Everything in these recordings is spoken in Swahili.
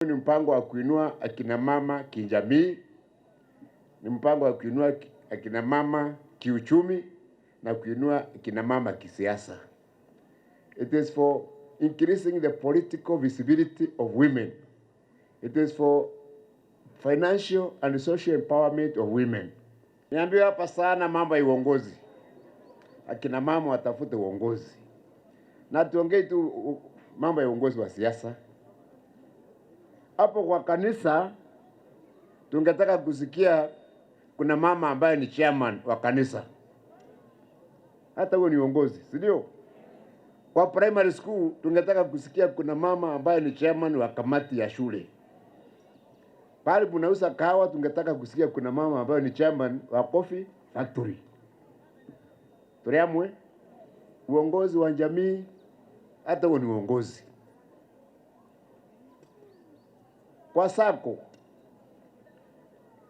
Ni mpango wa kuinua akina mama kijamii, ni mpango wa kuinua akina mama kiuchumi na kuinua akina mama kisiasa. It is for increasing the political visibility of women. It is for financial and social empowerment of women. Niambiwa hapa sana mambo ya uongozi. Akina mama watafute uongozi. Na tuongee tu mambo ya uongozi wa siasa. Hapo kwa kanisa tungetaka kusikia kuna mama ambaye ni chairman wa kanisa. Hata huo ni uongozi, si ndio? Kwa primary school tungetaka kusikia kuna mama ambaye ni chairman wa kamati ya shule. Pale bunauza kahawa tungetaka kusikia kuna mama ambaye ni chairman wa coffee factory. Tuliamwe uongozi wa jamii, hata huo ni uongozi. Kwa sako,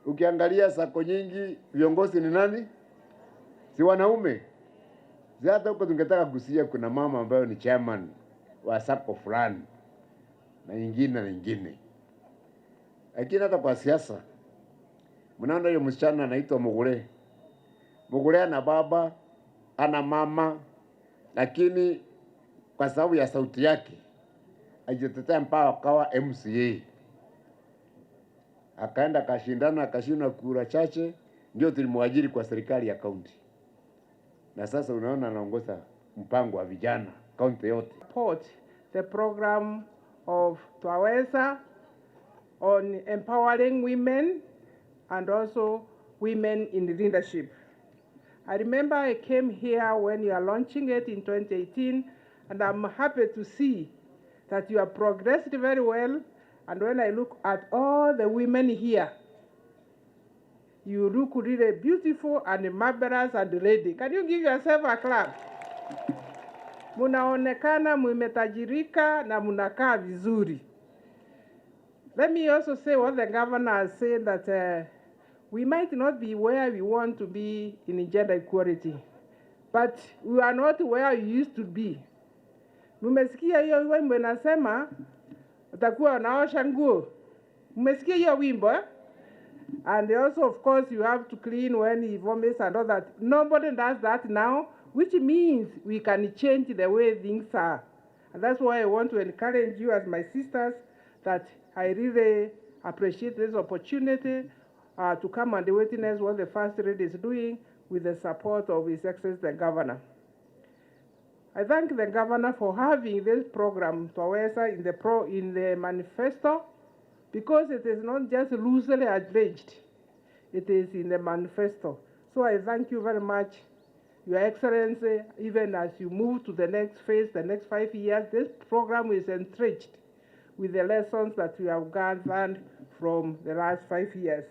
ukiangalia sako nyingi, viongozi ni nani? Si wanaume. Hata huko tungetaka kusikia kuna mama ambayo ni chairman wa sako fulani na nyingine. Lakini hata kwa siasa, mnaona yule msichana anaitwa Mugure. Mugure ana baba, ana mama, lakini kwa sababu ya sauti yake ajitetea mpaka akawa MCA. Akaenda kashindana, akashinda kura chache, ndio tulimwajiri kwa serikali ya kaunti. Na sasa unaona anaongoza mpango wa vijana kaunti yote. Support the program of Twaweza on empowering women and also women in leadership. I remember I came here when you are launching it in 2018, and I'm happy to see that you have progressed very well. And when I look at all the women here, you look really beautiful and marvelous and ready. Can you give yourself a clap? Munaonekana mumetajirika na munakaa vizuri. Let me also say what the governor has said, that we might not be where we want to be in gender equality, but we are not where we used to be. Mumesikia hiyo wimbo inasema utakuwa unaosha nguo. Mumesikia hiyo wimbo? And also, of course, you have to clean when he vomits and all that. Nobody does that now, which means we can change the way things are. And that's why I want to encourage you as my sisters that I really appreciate this opportunity to come and witness what the First Lady is doing with the support of His Excellency the Governor. I thank the Governor for having this program, Twaweza, in the manifesto, because it is not just loosely arranged, it is in the manifesto. So I thank you very much, Your Excellency. Even as you move to the next phase, the next 5 years, this program is entrenched with the lessons that we have gathered from the last 5 years.